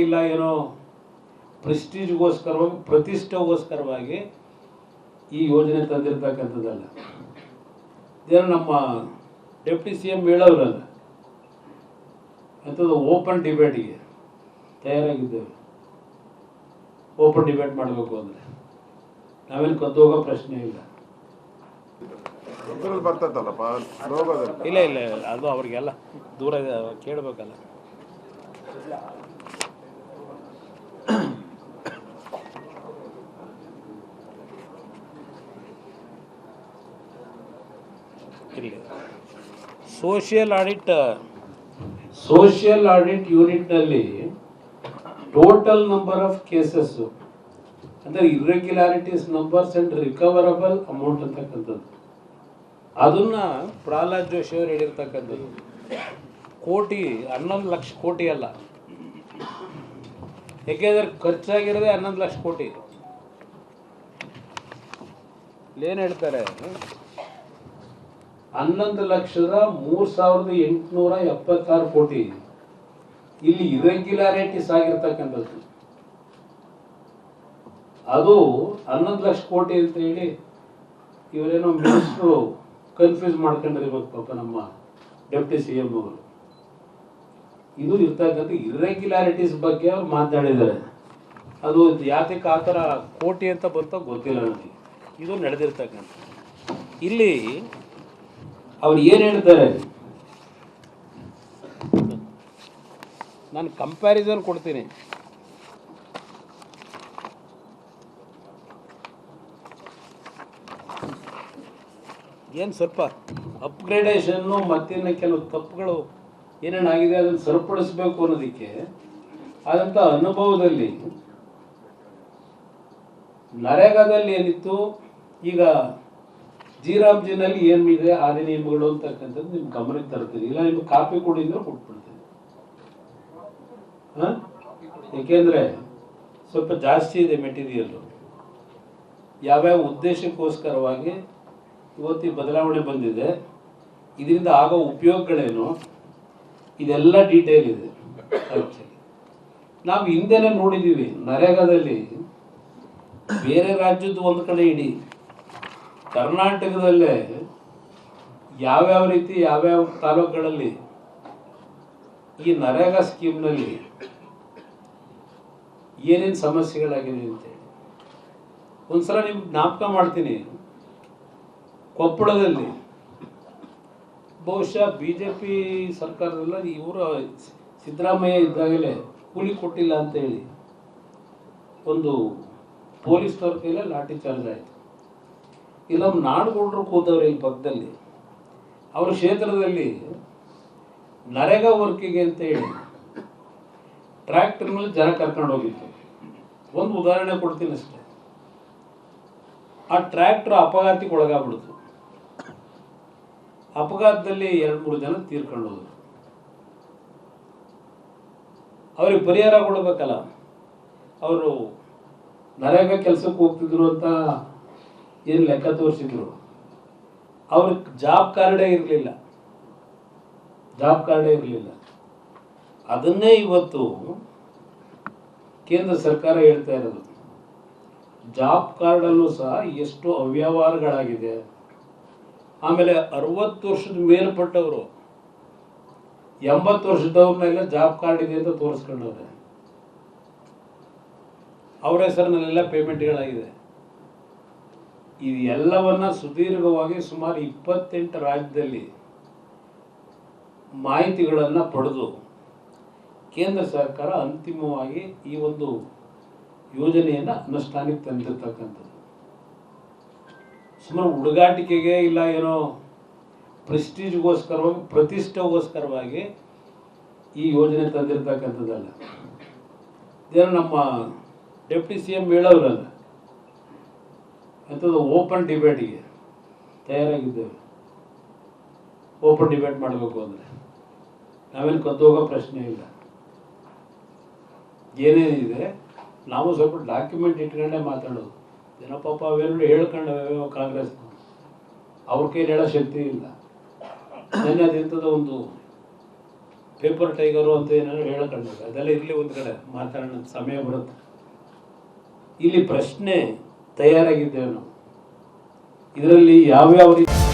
ಇಲ್ಲ ಏನೋ ಪ್ರೆಸ್ಟೀಜ್ಗೋಸ್ಕರವಾಗಿ ಪ್ರತಿಷ್ಠೆಗೋಸ್ಕರವಾಗಿ ಈ ಯೋಜನೆ ತಂದಿರತಕ್ಕಂಥದ್ದಲ್ಲ. ಇದೇನು ನಮ್ಮ ಡೆಪ್ಟಿ ಸಿ ಎಂ ಹೇಳೋರಲ್ಲ, ಅಂಥದ್ದು ಓಪನ್ ಡಿಬೇಟಿಗೆ ತಯಾರಾಗಿದ್ದೇವೆ. ಓಪನ್ ಡಿಬೇಟ್ ಮಾಡಬೇಕು ಅಂದರೆ ನಾವೇನು ಕದ್ದು ಹೋಗೋ ಪ್ರಶ್ನೆ ಇಲ್ಲ. ಇಲ್ಲ ಇಲ್ಲ ಅದು ಅವ್ರಿಗೆಲ್ಲ ದೂರ ಕೇಳಬೇಕಲ್ಲ. ಸೋಷಿಯಲ್ ಆಡಿಟ್ ಯೂನಿಟ್ನಲ್ಲಿ ಟೋಟಲ್ ನಂಬರ್ ಆಫ್ ಕೇಸಸ್ ಅಂದರೆ irregularities numbers and recoverable amount ಅಂತಕ್ಕಂಥದ್ದು, ಅದನ್ನ ಪ್ರಹ್ಲಾದ್ ಜೋಶಿ ಅವರು ಹೇಳಿರ್ತಕ್ಕಂಥದ್ದು. ಕೋಟಿ 11 ಲಕ್ಷ ಕೋಟಿ ಅಲ್ಲ, ಯಾಕೆಂದ್ರೆ ಖರ್ಚಾಗಿರೋದೇ 11 ಲಕ್ಷ ಕೋಟಿ. ಏನು ಹೇಳ್ತಾರೆ, 11,03,876 ಕೋಟಿ ಇಲ್ಲಿ ಇರೆಗ್ಯುಲಾರಿಟೀಸ್ ಆಗಿರ್ತಕ್ಕಂಥದ್ದು. ಅದು 11 ಲಕ್ಷ ಕೋಟಿ ಅಂತ ಹೇಳಿ ಇವರೇನೋ ಮಿನಿಸ್ಟ್ರು ಕನ್ಫ್ಯೂಸ್ ಮಾಡ್ಕೊಂಡಿರ್ಬೇಕು ಪಾಪ ನಮ್ಮ ಡೆಪ್ಟಿ ಸಿ ಎಂ ಅವರು. ಇದು ಇರ್ತಕ್ಕಂಥ ಇರ್ರೆಗ್ಯುಲಾರಿಟೀಸ್ ಬಗ್ಗೆ ಅವ್ರು ಮಾತಾಡಿದ್ದಾರೆ. ಅದು ಯಾತಕ್ಕೆ ಆ ಥರ ಕೋಟಿ ಅಂತ ಬಂತೋ ಗೊತ್ತಿಲ್ಲ ನನಗೆ. ಇದು ನಡೆದಿರ್ತಕ್ಕಂಥ ಇಲ್ಲಿ ಅವ್ರು ಏನು ಹೇಳ್ತಾರೆ, ನಾನು ಕಂಪ್ಯಾರಿಸನ್ ಕೊಡ್ತೀನಿ. ಏನು ಸ್ವಲ್ಪ ಅಪ್ಗ್ರೇಡೇಷನ್ನು ಮತ್ತಿನ್ನು ಕೆಲವು ತಪ್ಪುಗಳು ಏನೇನಾಗಿದೆ ಅದನ್ನು ಸರಿಪಡಿಸ್ಬೇಕು ಅನ್ನೋದಕ್ಕೆ ಆದಂಥ ಅನುಭವದಲ್ಲಿ ನರೇಗಾದಲ್ಲಿ ಏನಿತ್ತು, ಈಗ ಜಿನಲ್ಲಿ ಏನಿದೆ ಆದಿ ನಿಯಮಗಳು ಅಂತಕ್ಕಂಥದ್ದು ನಿಮ್ಗೆ ಗಮನಕ್ಕೆ ತರ್ತೀನಿ. ಇಲ್ಲ ನಿಮ್ಗೆ ಕಾಪಿ ಕೊಡಿದ್ರೆ ಕೊಟ್ಬಿಡ್ತೀನಿ. ಏಕೆಂದರೆ ಸ್ವಲ್ಪ ಜಾಸ್ತಿ ಇದೆ ಮೆಟೀರಿಯಲ್ಲು. ಯಾವ್ಯಾವ ಉದ್ದೇಶಕ್ಕೋಸ್ಕರವಾಗಿ ಇವತ್ತು ಬದಲಾವಣೆ ಬಂದಿದೆ, ಇದರಿಂದ ಆಗೋ ಉಪಯೋಗಗಳೇನು, ಇದೆಲ್ಲ ಡೀಟೇಲ್ ಇದೆ. ನಾವು ಹಿಂದೆನೇ ನೋಡಿದ್ದೀವಿ, ನರೇಗಾದಲ್ಲಿ ಬೇರೆ ರಾಜ್ಯದ್ದು ಒಂದು ಕಡೆ ಇಡಿ, ಕರ್ನಾಟಕದಲ್ಲೇ ಯಾವ್ಯಾವ ರೀತಿ ಯಾವ್ಯಾವ ತಾಲೂಕುಗಳಲ್ಲಿ ಈ ನರೇಗಾ ಸ್ಕೀಮ್ನಲ್ಲಿ ಏನೇನು ಸಮಸ್ಯೆಗಳಾಗಿದೆ ಅಂತೇಳಿ ಒಂದ್ಸಲ ನಿಮ್ಗೆ ಜ್ಞಾಪಕ ಮಾಡ್ತೀನಿ. ಕೊಪ್ಪಳದಲ್ಲಿ ಬಹುಶಃ BJP ಸರ್ಕಾರದಲ್ಲ, ಇವರು ಸಿದ್ದರಾಮಯ್ಯ ಇದ್ದಾಗಲೇ ಕೂಲಿ ಕೊಟ್ಟಿಲ್ಲ ಅಂತೇಳಿ ಒಂದು ಪೊಲೀಸ್ನವ್ರ ಕೈಲೇ ಲಾಠಿ ಚಾರ್ಜ್ ಆಯಿತು. ಇಲ್ಲ ನಮ್ಮ ನಾಡುಗೌಡರು ಕೂತವ್ರು ಇಲ್ಲಿ ಪಕ್ಕದಲ್ಲಿ, ಅವ್ರ ಕ್ಷೇತ್ರದಲ್ಲಿ ನರೇಗಾ ವರ್ಕಿಗೆ ಅಂತೇಳಿ ಟ್ರ್ಯಾಕ್ಟರ್ನಲ್ಲಿ ಜನ ಕರ್ಕೊಂಡು ಹೋಗಿತ್ತು. ಒಂದು ಉದಾಹರಣೆ ಕೊಡ್ತೀನಿ ಅಷ್ಟೇ. ಆ ಟ್ರ್ಯಾಕ್ಟರ್ ಅಪಘಾತಕ್ಕೆ ಒಳಗಾಗ್ಬಿಡ್ತು. ಅಪಘಾತದಲ್ಲಿ 2-3 ಜನ ತೀರ್ಕೊಂಡು ಹೋದ್ರು. ಅವ್ರಿಗೆ ಪರಿಹಾರ ಕೊಡಬೇಕಲ್ಲ. ಅವರು ನರೇಗಾ ಕೆಲಸಕ್ಕೆ ಹೋಗ್ತಿದ್ರು ಅಂತ ಏನು ಲೆಕ್ಕ ತೋರಿಸಿದ್ರು, ಅವ್ರಿಗೆ ಜಾಬ್ ಕಾರ್ಡೇ ಇರಲಿಲ್ಲ. ಅದನ್ನೇ ಇವತ್ತು ಕೇಂದ್ರ ಸರ್ಕಾರ ಹೇಳ್ತಾ ಇರೋದು. ಜಾಬ್ ಕಾರ್ಡಲ್ಲೂ ಸಹ ಎಷ್ಟು ಅವ್ಯವಹಾರಗಳಾಗಿದೆ. ಆಮೇಲೆ 60 ವರ್ಷದ ಮೇಲ್ಪಟ್ಟವರು 80 ವರ್ಷದವ್ರನ್ನೆಲ್ಲ ಜಾಬ್ ಕಾರ್ಡ್ ಇದೆ ಅಂತ ತೋರಿಸ್ಕೊಂಡವ್ರೆ. ಅವರ ಹೆಸರಿನಲ್ಲೆಲ್ಲ ಪೇಮೆಂಟ್ಗಳಾಗಿದೆ. ಇದು ಎಲ್ಲವನ್ನ ಸುದೀರ್ಘವಾಗಿ ಸುಮಾರು 28 ರಾಜ್ಯದಲ್ಲಿ ಮಾಹಿತಿಗಳನ್ನು ಪಡೆದು ಕೇಂದ್ರ ಸರ್ಕಾರ ಅಂತಿಮವಾಗಿ ಈ ಒಂದು ಯೋಜನೆಯನ್ನು ಅನುಷ್ಠಾನಕ್ಕೆ ತಂದಿರತಕ್ಕಂಥದ್ದು. ಸುಮಾರು ಹುಡುಗಾಟಿಕೆಗೆ ಇಲ್ಲ ಏನೋ ಪ್ರೆಸ್ಟೀಜ್ಗೋಸ್ಕರವಾಗಿ ಪ್ರತಿಷ್ಠೆಗೋಸ್ಕರವಾಗಿ ಈ ಯೋಜನೆ ತಂದಿರತಕ್ಕಂಥದ್ದಲ್ಲ. ಇದೇನು ನಮ್ಮ ಡೆಪ್ಟಿ ಸಿ ಎಂ ಹೇಳೋರಲ್ಲ, ಅಂಥದ್ದು ಓಪನ್ ಡಿಬೇಟಿಗೆ ತಯಾರಾಗಿದ್ದೇವೆ. ಓಪನ್ ಡಿಬೇಟ್ ಮಾಡಬೇಕು ಅಂದರೆ ನಾವೇನು ಕದ್ದು ಹೋಗೋ ಪ್ರಶ್ನೆ ಇಲ್ಲ. ಏನೇನಿದೆ ನಾವು ಸ್ವಲ್ಪ ಡಾಕ್ಯುಮೆಂಟ್ ಇಟ್ಕೊಂಡೇ ಮಾತಾಡೋದು. ಜನ ಪಾಪ ಅವೇನು ಹೇಳ್ಕೊಂಡವೆ ಕಾಂಗ್ರೆಸ್, ಅವ್ರ ಕೈಲಿ ಹೇಳೋ ಶಕ್ತಿ ಇಲ್ಲ. ನೆನ್ನೆ ಅದಿಂಥದ್ದು ಒಂದು ಪೇಪರ್ ಟೈಗರು ಅಂತ ಏನಾದ್ರು ಹೇಳ್ಕೊಂಡಿಲ್ಲ, ಅದೆಲ್ಲ ಇರಲಿ ಒಂದು ಕಡೆ, ಮಾತಾಡೋಣ, ಸಮಯ ಬರುತ್ತೆ. ಇಲ್ಲಿ ಪ್ರಶ್ನೆ ತಯಾರಾಗಿದ್ದೇವೆ ನಾವು, ಇದರಲ್ಲಿ ಯಾವ್ಯಾವ ರೀತಿ